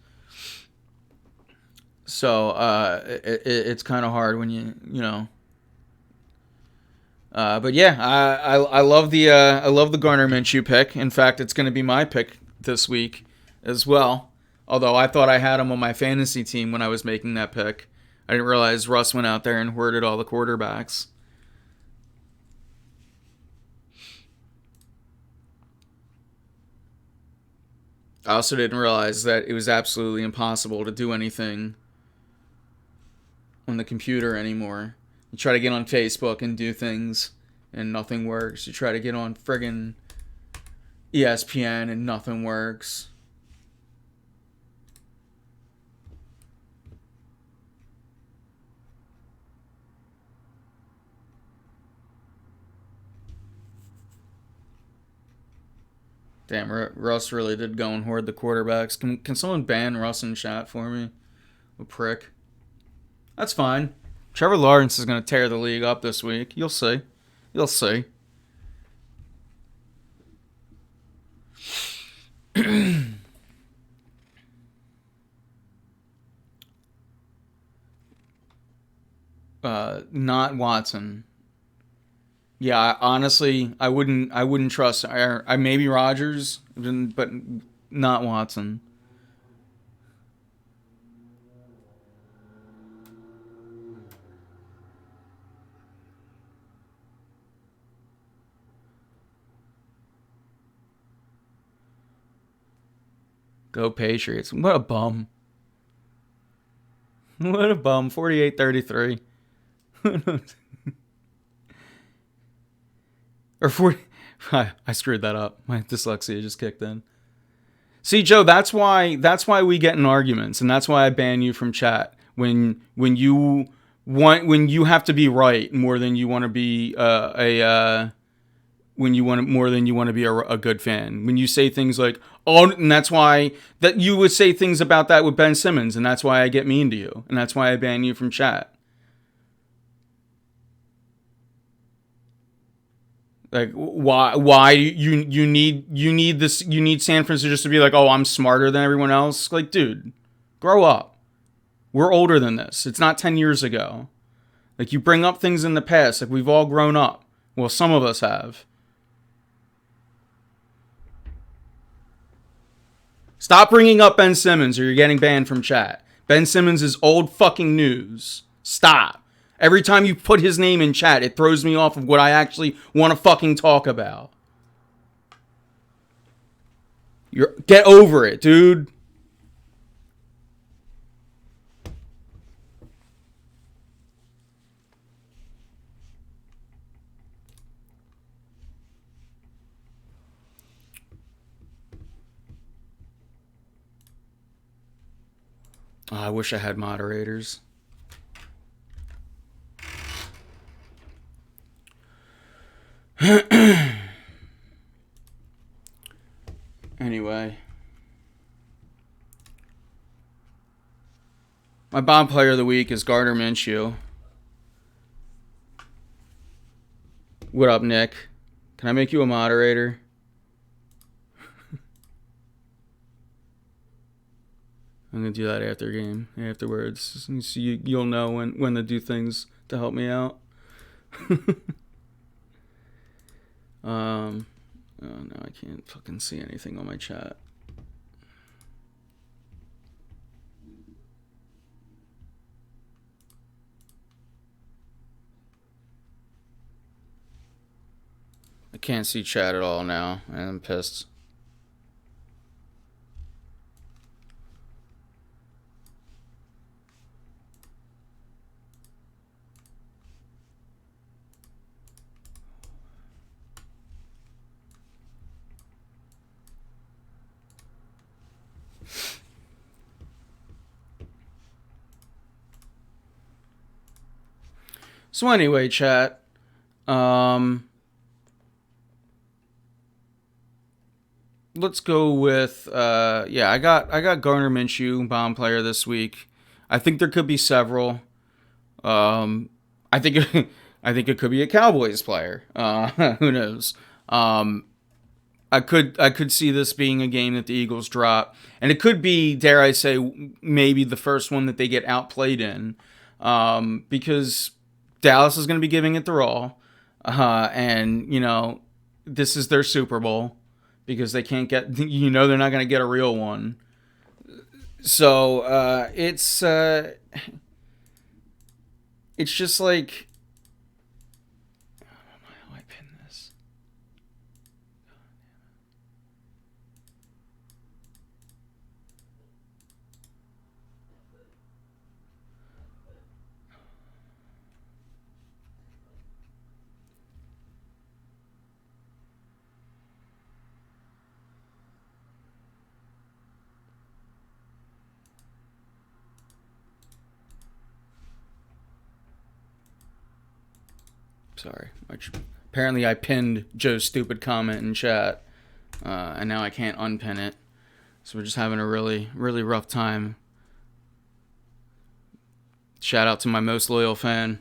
So it's kind of hard when you know. But yeah, I love the Garner Minshew pick. In fact, it's going to be my pick this week as well. Although I thought I had him on my fantasy team when I was making that pick. I didn't realize Russ went out there and hoarded all the quarterbacks. I also didn't realize that it was absolutely impossible to do anything on the computer anymore. You try to get on Facebook and do things, and nothing works. You try to get on friggin' ESPN, and nothing works. Damn, Russ really did go and hoard the quarterbacks. Can someone ban Russ in chat for me? A prick. That's fine. Trevor Lawrence is going to tear the league up this week. You'll see. You'll see. Not Watson. Yeah, honestly, I wouldn't trust. I maybe Rodgers, but not Watson. Go Patriots. What a bum. What a bum. 48-33. Or 40. I screwed that up. My dyslexia just kicked in. See, Joe, that's why we get in arguments, and that's why I ban you from chat when you have to be right more than you want to be more than you want to be a good fan. When you say things like, oh, and that's why that you would say things about that with Ben Simmons, and that's why I get mean to you, and that's why I ban you from chat. Like, why you need this, you need San Francisco just to be like, oh, I'm smarter than everyone else. Like, dude, grow up. We're older than this. It's not 10 years ago. Like, you bring up things in the past. Like, we've all grown up. Well, some of us have. Stop bringing up Ben Simmons or you're getting banned from chat. Ben Simmons is old fucking news. Stop. Every time you put his name in chat, it throws me off of what I actually want to fucking talk about. Get over it, dude. Oh, I wish I had moderators. Anyway. My bomb player of the week is Gardner Minshew. What up, Nick? Can I make you a moderator? I'm going to do that afterwards. So you'll know when to do things to help me out. Oh no, I can't fucking see anything on my chat. I can't see chat at all now, and I'm pissed. So anyway, chat. Let's go with I got Gardner Minshew bomb player this week. I think there could be several. I think I think it could be a Cowboys player. Who knows? I could see this being a game that the Eagles drop, and it could be, dare I say, maybe the first one that they get outplayed in, because Dallas is going to be giving it their all, and this is their Super Bowl because they can't get, they're not going to get a real one. So it's just like, how do I pin this? Sorry. Apparently I pinned Joe's stupid comment in chat, and now I can't unpin it. So we're just having a really, really rough time. Shout out to my most loyal fan.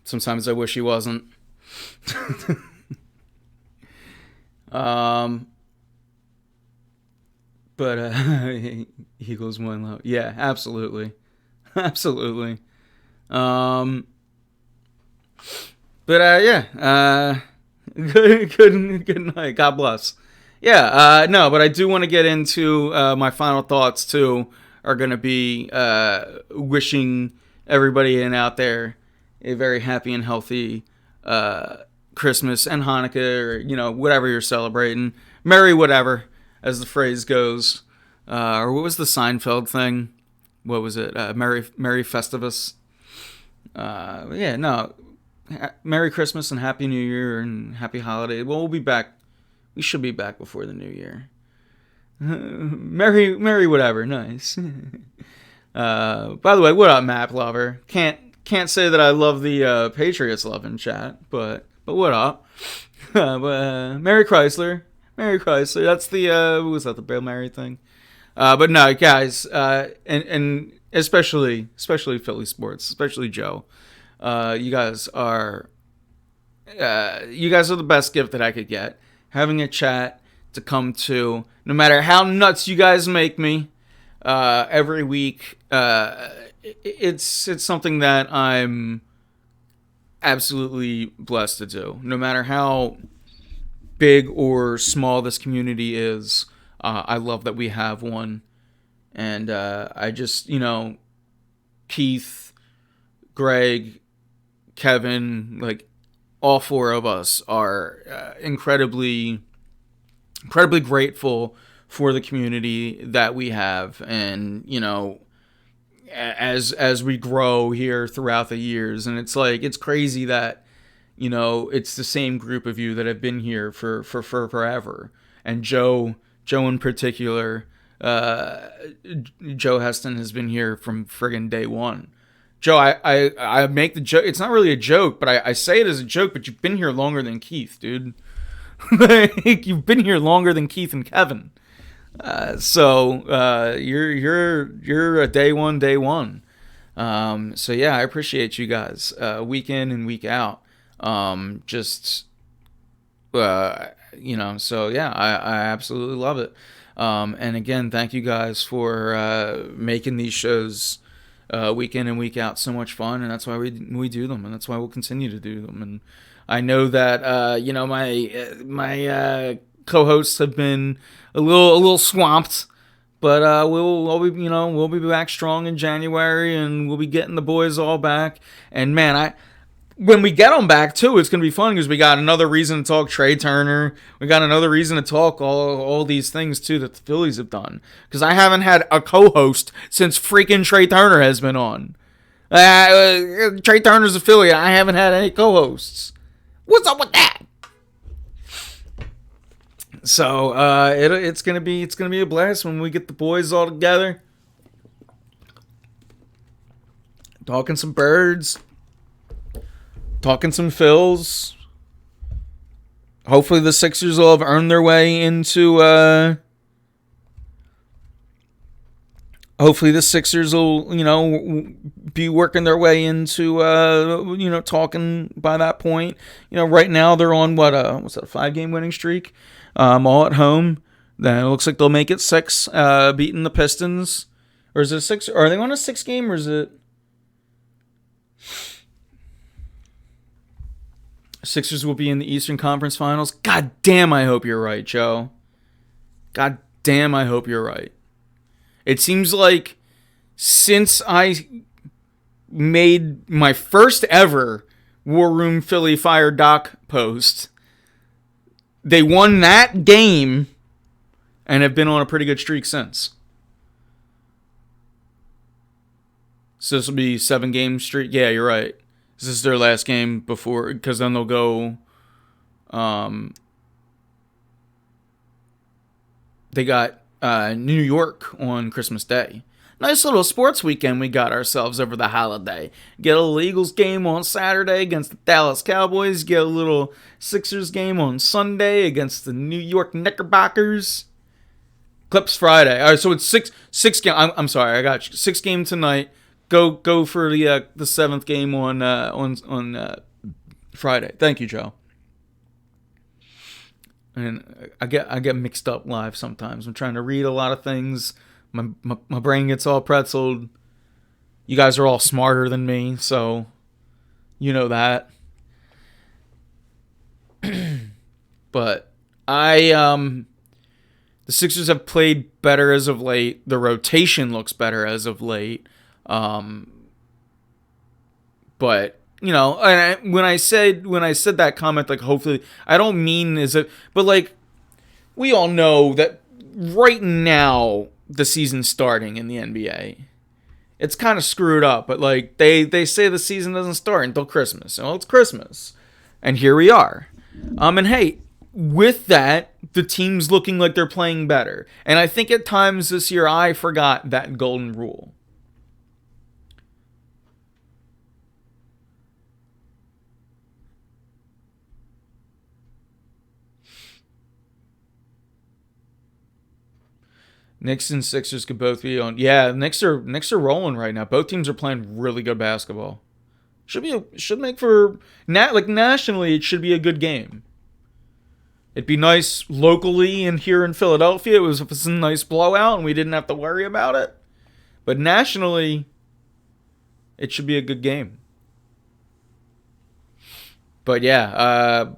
Sometimes I wish he wasn't. But Eagles win low. Yeah, absolutely. Absolutely. Good night. God bless. No, but I do want to get into my final thoughts too. Are going to be wishing everybody out there a very happy and healthy Christmas and Hanukkah, or whatever you're celebrating. Merry whatever, as the phrase goes. Or what was the Seinfeld thing? What was it? Merry Festivus. Merry Christmas and Happy New Year and Happy Holiday. Well, we'll be back. We should be back before the New Year. Merry whatever. Nice. By the way, what up, Map Lover? Can't say that I love the Patriots love in chat, but what up? Merry Chrysler. Merry Chrysler. That's the what was that, the Bill Murray thing? But no, guys, and especially Philly sports, especially Joe. You guys are the best gift that I could get. Having a chat to come to, no matter how nuts you guys make me every week. It's something that I'm absolutely blessed to do. No matter how big or small this community is, I love that we have one. And I just, Keith, Greg, Kevin, like all four of us are incredibly grateful for the community that we have. And, as we grow here throughout the years, and it's like, it's crazy that, it's the same group of you that have been here for forever. And Joe in particular, Joe Heston has been here from friggin' day one. Joe, I make the joke. It's not really a joke, but I say it as a joke, but you've been here longer than Keith, dude. You've been here longer than Keith and Kevin. So you're a day one. So yeah, I appreciate you guys, week in and week out. So yeah, I absolutely love it. And again, thank you guys for making these shows week in and week out so much fun, and that's why we do them, and that's why we'll continue to do them. And I know that my co-hosts have been a little swamped, but we'll be back strong in January, and we'll be getting the boys all back. And man, when we get them back too, it's gonna be fun because we got another reason to talk Trey Turner. We got another reason to talk all these things too that the Phillies have done. Because I haven't had a co-host since freaking Trey Turner has been on. Trey Turner's a Philly. I haven't had any co-hosts. What's up with that? So it's gonna be a blast when we get the boys all together, talking some birds. talking some Phils. Hopefully the Sixers will have earned their way into hopefully the Sixers will, be working their way into, talking by that point. Right now they're on what's that, a 5-game winning streak, all at home. Then it looks like they'll make it 6, beating the Pistons. Or is it 6? Or are they on a 6-game, or is it? Sixers will be in the Eastern Conference Finals. God damn, I hope you're right, Joe. God damn, I hope you're right. It seems like since I made my first ever War Room Philly Fire Doc post, they won that game and have been on a pretty good streak since. So this will be 7-game streak. Yeah, you're right. This is their last game before, because then they'll go. They got New York on Christmas Day. Nice little sports weekend we got ourselves over the holiday. Get a little Eagles game on Saturday against the Dallas Cowboys. Get a little Sixers game on Sunday against the New York Knickerbockers. Clips Friday. All right, so it's six game. I'm sorry, I got you. 6 game tonight. Go for the 7th game on Friday. Thank you, Joe. And I get mixed up live sometimes. I'm trying to read a lot of things. My brain gets all pretzeled. You guys are all smarter than me, so you know that. But the Sixers have played better as of late. The rotation looks better as of late. But when I said that comment, like, hopefully, I don't mean but like, we all know that right now the season's starting in the NBA. It's kind of screwed up, but like they say the season doesn't start until Christmas. Well, it's Christmas, and here we are. And hey, with that, the team's looking like they're playing better. And I think at times this year I forgot that golden rule. Knicks and Sixers could both be on. Yeah, Knicks are rolling right now. Both teams are playing really good basketball. Should make for nationally. It should be a good game. It'd be nice locally and here in Philadelphia. It was a nice blowout and we didn't have to worry about it. But nationally, it should be a good game. But yeah,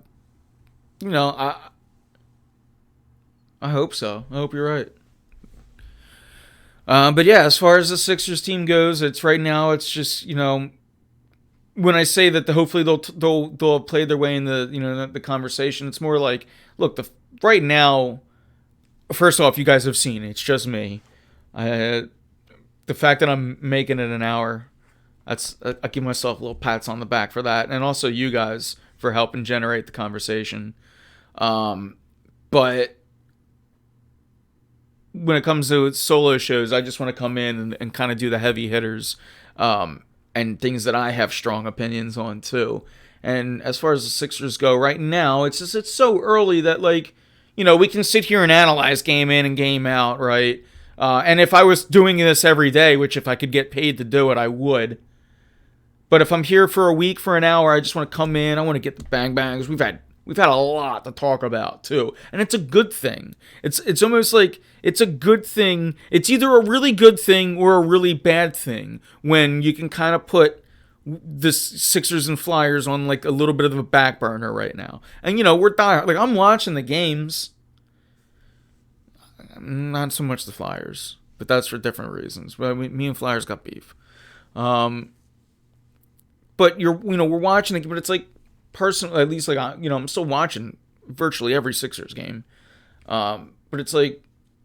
I hope so. I hope you're right. But yeah, as far as the Sixers team goes, it's right now. It's just when I say that hopefully they'll play their way in the conversation. It's more like, look, right now. First off, you guys have seen it's just me. The fact that I'm making it an hour, I give myself little pats on the back for that, and also you guys for helping generate the conversation. But when it comes to solo shows, I just want to come in and kind of do the heavy hitters, and things that I have strong opinions on too. And as far as the Sixers go right now, it's so early that we can sit here and analyze game in and game out, right? And if I was doing this every day, which if I could get paid to do it, I would. But if I'm here for a week, for an hour, I just want to come in. I want to get the bang bangs. We've had a lot to talk about too, and it's a good thing. It's almost like it's a good thing. It's either a really good thing or a really bad thing when you can kind of put the Sixers and Flyers on like a little bit of a back burner right now. And we're dying. Like, I'm watching the games, not so much the Flyers, but that's for different reasons. But me and Flyers got beef. But we're watching it, but it's like, personally, at least I'm still watching virtually every Sixers game. But it's like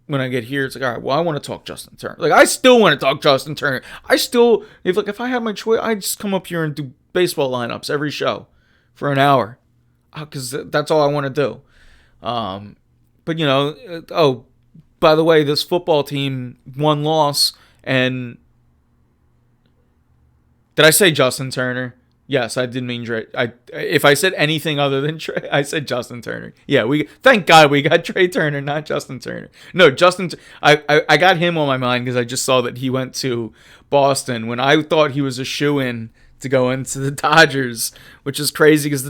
when I get here, it's like, all right, well, I want to talk Justin Turner. Like, I still want to talk Justin Turner. If I had my choice, I'd just come up here and do baseball lineups every show for an hour, because that's all I want to do. But by the way, this football team, one loss, and did I say Justin Turner? Yes, I did mean Trey. If I said anything other than Trey, I said Justin Turner. Yeah, we thank God we got Trey Turner, not Justin Turner. No, I got him on my mind because I just saw that he went to Boston when I thought he was a shoo-in to go into the Dodgers, which is crazy because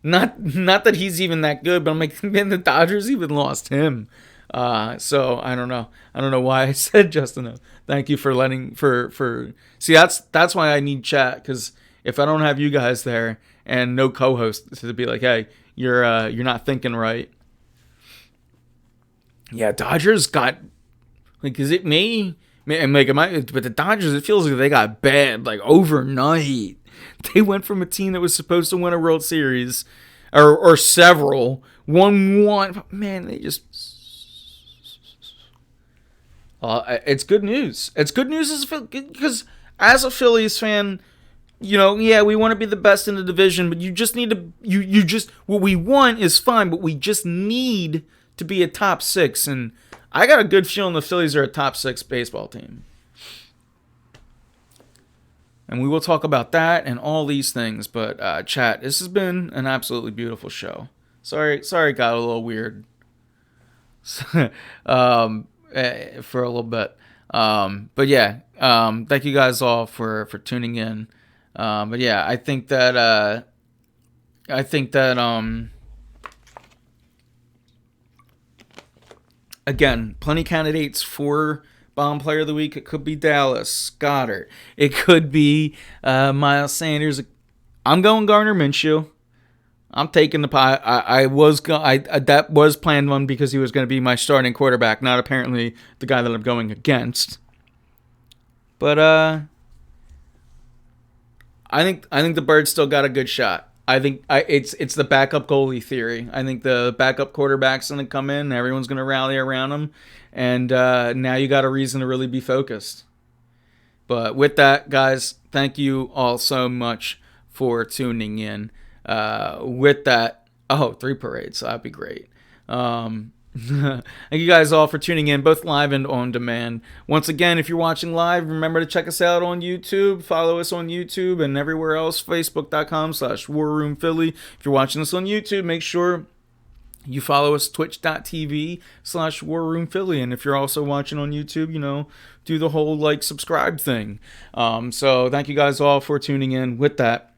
not that he's even that good, but I'm like, man, the Dodgers even lost him. So I don't know. I don't know why I said Justin. Thank you for letting for. See, that's why I need chat, because if I don't have you guys there and no co-host to be like, hey, you're not thinking right. Yeah, Dodgers got like, is it me? And like, but the Dodgers, it feels like they got bad like overnight. They went from a team that was supposed to win a World Series, or several, won one. Man, they just. It's good news. It's good news because as a Phillies fan, yeah, we want to be the best in the division, but you just need to, you just, what we want is fine, but we just need to be a top 6. And I got a good feeling the Phillies are a top 6 baseball team. And we will talk about that and all these things. But chat, this has been an absolutely beautiful show. Sorry, it got a little weird for a little bit. But yeah, thank you guys all for tuning in. But yeah, I think that again, plenty candidates for Bomb Player of the Week. It could be Dallas Goddard. It could be Miles Sanders. I'm going Gardner Minshew. I'm taking the pie. That was planned one because he was going to be my starting quarterback, not apparently the guy that I'm going against. But I think the Birds still got a good shot. I think it's the backup goalie theory. I think the backup quarterback's going to come in. Everyone's going to rally around him. And now you got a reason to really be focused. But with that, guys, thank you all so much for tuning in. With that, 3 parades. So that'd be great. Thank you guys all for tuning in, both live and on demand. Once again, if you're watching live, remember to check us out on YouTube. Follow us on YouTube and everywhere else. Facebook.com/WarRoomPhilly. If you're watching us on YouTube, make sure you follow us, twitch.tv/WarRoomPhilly. And if you're also watching on YouTube, do the whole subscribe thing. So thank you guys all for tuning in. With that,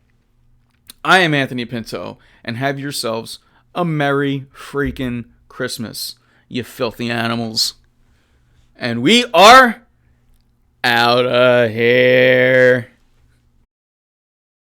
I am Anthony Pinto, and have yourselves a Merry freaking Christmas, you filthy animals. And we are out of here.